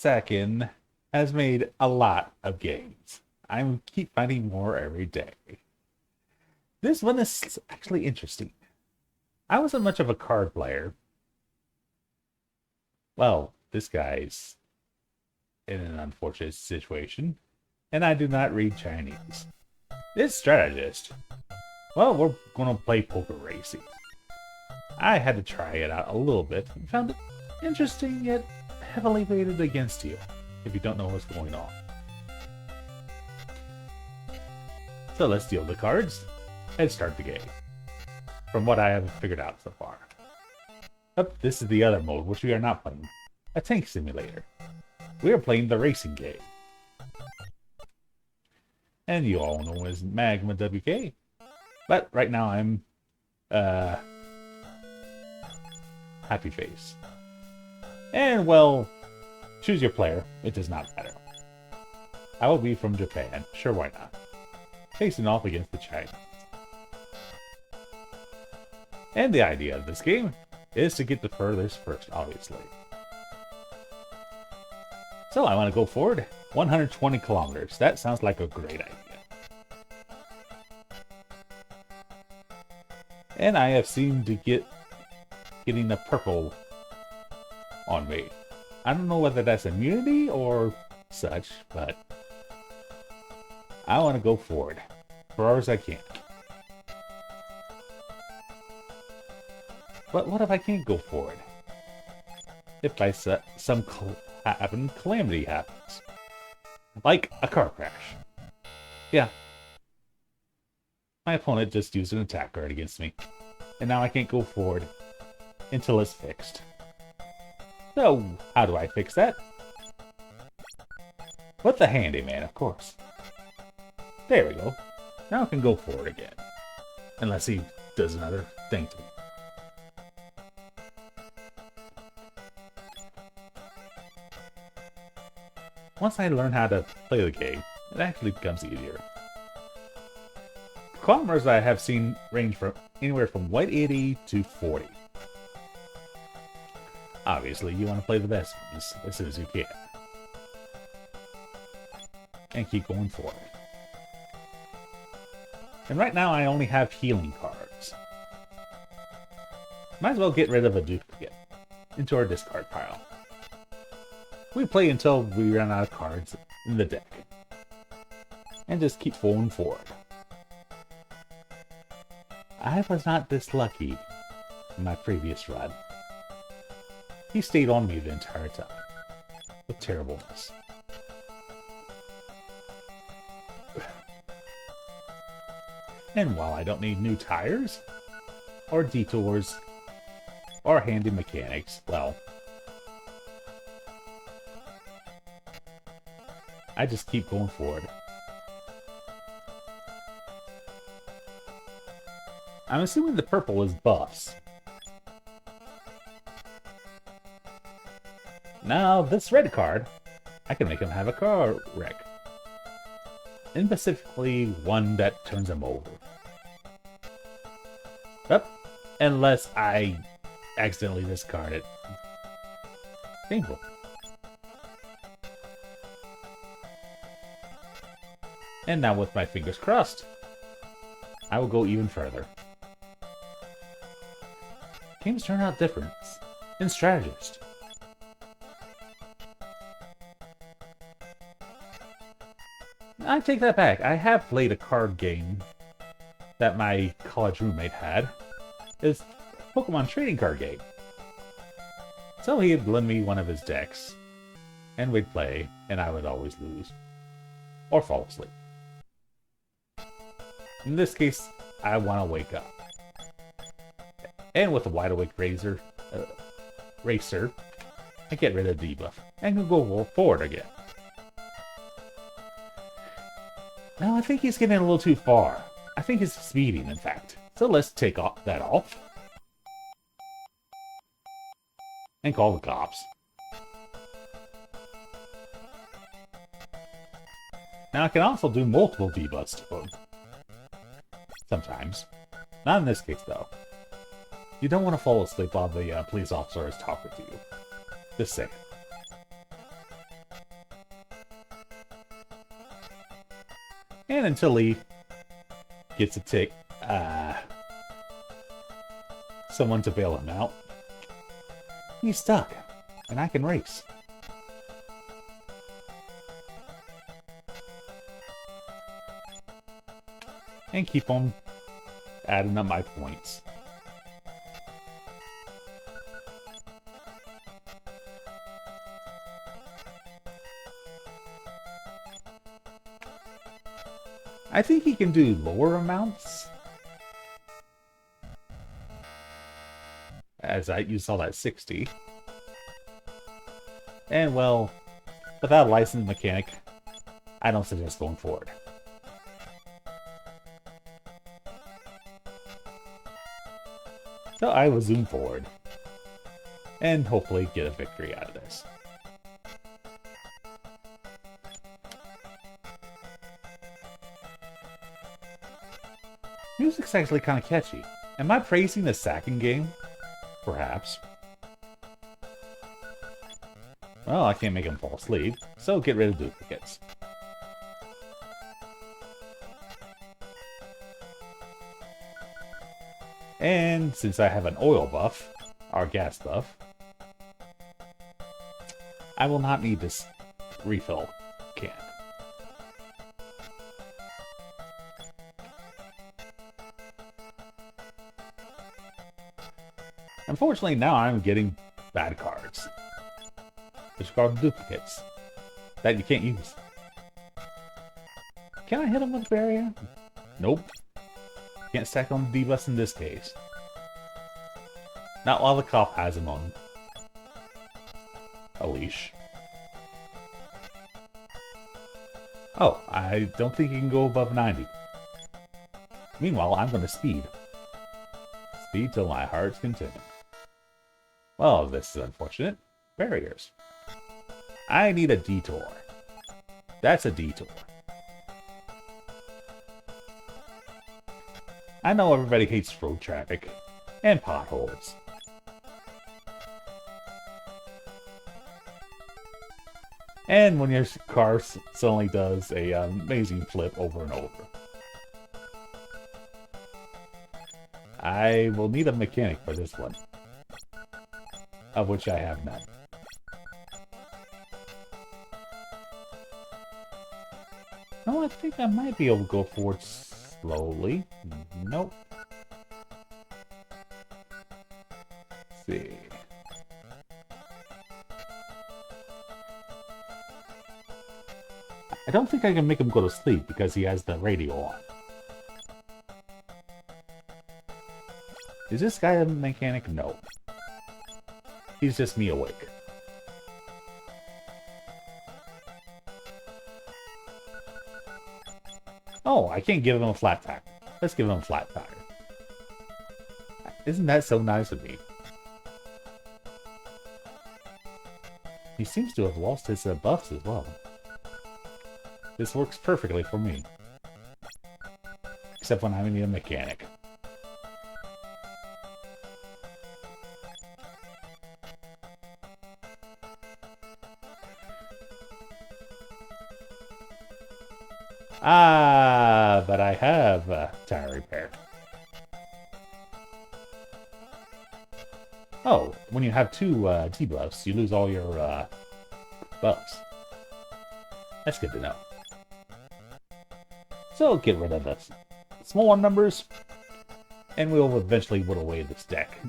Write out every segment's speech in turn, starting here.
Second has made a lot of games. I keep finding more every day. This one is actually interesting. I wasn't much of a card player. Well, this guy's in an unfortunate situation, and I do not read Chinese. This strategist. Well, we're going to play poker racing. I had to try it out a little bit and found it interesting yet heavily weighted against you if you don't know what's going on. So let's deal the cards and start the game. From what I have figured out so far. This is the other mode which we are not playing. A tank simulator. We are playing the racing game. And you all know as Magma WK. But right now I'm Happy Face. And well, choose your player. It does not matter. I will be from Japan. Sure, why not? Facing off against the Chinese. And the idea of this game is to get the furthest first, obviously. So I want to go forward 120 kilometers. That sounds like a great idea. And I have seemed to getting the purple on me. I don't know whether that's immunity or such, but I want to go forward as far as I can. But what if I can't go forward? If by some calamity happens. Like a car crash. Yeah. My opponent just used an attack card against me. And now I can't go forward until it's fixed. So, how do I fix that? With the handyman, of course. There we go. Now I can go forward again. Unless he does another thing to me. Once I learn how to play the game, it actually becomes easier. Kilometers I have seen range from anywhere from 180 to 40. Obviously, you want to play the best ones as soon as you can. And keep going forward. And right now I only have healing cards. Might as well get rid of a duplicate into our discard pile. We play until we run out of cards in the deck. And just keep going forward. I was not this lucky in my previous run. He stayed on me the entire time. With terribleness. And while I don't need new tires, or detours, or handy mechanics, well, I just keep going forward. I'm assuming the purple is buffs. Now, this red card, I can make him have a car wreck. And specifically, one that turns him over. Yep, unless I accidentally discard it. Painful. And now with my fingers crossed, I will go even further. Games turn out different in Strategist. I take that back. I have played a card game that my college roommate had. It's a Pokemon trading card game. So he'd lend me one of his decks, and we'd play, and I would always lose. Or fall asleep. In this case, I want to wake up. And with the Wide Awake Racer, I get rid of the debuff, and can go forward again. Now I think he's getting a little too far. I think he's speeding, in fact. So let's take that off. And call the cops. Now I can also do multiple debuffs to him. Sometimes. Not in this case, though. You don't want to fall asleep while the police officer is talking to you. Just saying. And until he gets a tick, someone to bail him out, he's stuck, and I can race. And keep on adding up my points. I think he can do lower amounts. As you saw that 60. And well, without a licensed mechanic, I don't suggest going forward. So I will zoom forward. And hopefully get a victory out of this. Music's actually kind of catchy. Am I praising the second game? Perhaps. Well, I can't make him fall asleep, so get rid of duplicates. And since I have an oil buff, or gas buff, I will not need this refill can. Unfortunately, now I'm getting bad cards. Which are called duplicates. That you can't use. Can I hit him with barrier? Nope. Can't stack on the D-bus in this case. Not while the cop has him on a leash. Oh, I don't think he can go above 90. Meanwhile, I'm going to speed. Speed till my heart's content. Well, this is unfortunate. Barriers. I need a detour. That's a detour. I know everybody hates road traffic and potholes. And when your car suddenly does a amazing flip over and over. I will need a mechanic for this one. Of which I have none. No, I think I might be able to go forward slowly. Nope. Let's see. I don't think I can make him go to sleep because he has the radio on. Is this guy a mechanic? No. He's just me awake. Oh, I can't give him a flat tire. Let's give him a flat tire. Isn't that so nice of me? He seems to have lost his buffs as well. This works perfectly for me. Except when I need a mechanic. Ah, but I have tire repair. Oh, when you have two debuffs, you lose all your buffs. That's good to know. So get rid of the smaller numbers, and we'll eventually whittle away this deck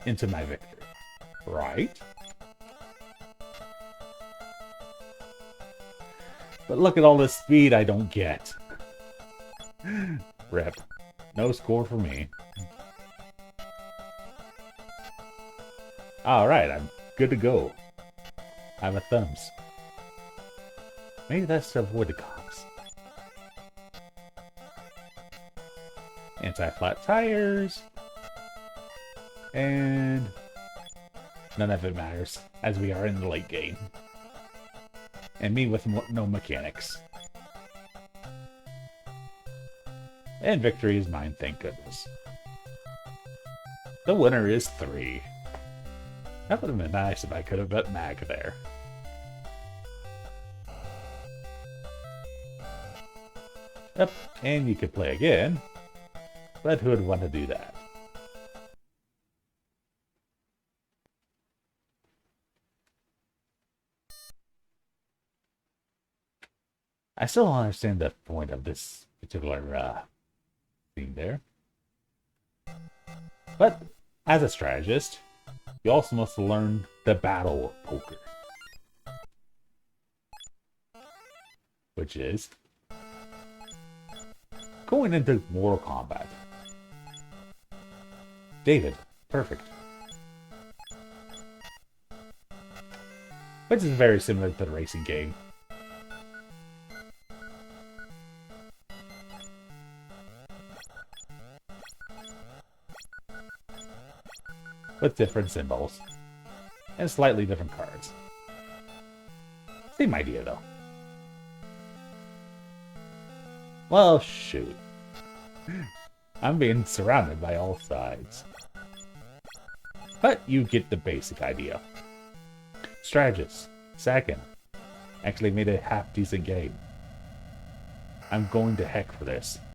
into my victory. Right? But look at all this speed I don't get. Rip. No score for me. Alright, I'm good to go. I have a thumbs. Maybe that's to avoid the cops. Anti-flat tires. And none of it matters, as we are in the late game. And me with no mechanics. And victory is mine, thank goodness. The winner is 3. That would have been nice if I could have bet Mag there. Yep, and you could play again, but who would want to do that? I still don't understand the point of this particular theme there. But as a strategist, you also must learn the battle of poker, which is going into Mortal Kombat. David, perfect. Which is very similar to the racing game. With different symbols. And slightly different cards. Same idea, though. Well, shoot. I'm being surrounded by all sides. But you get the basic idea. Strategist, second. Actually made a half-decent game. I'm going to heck for this.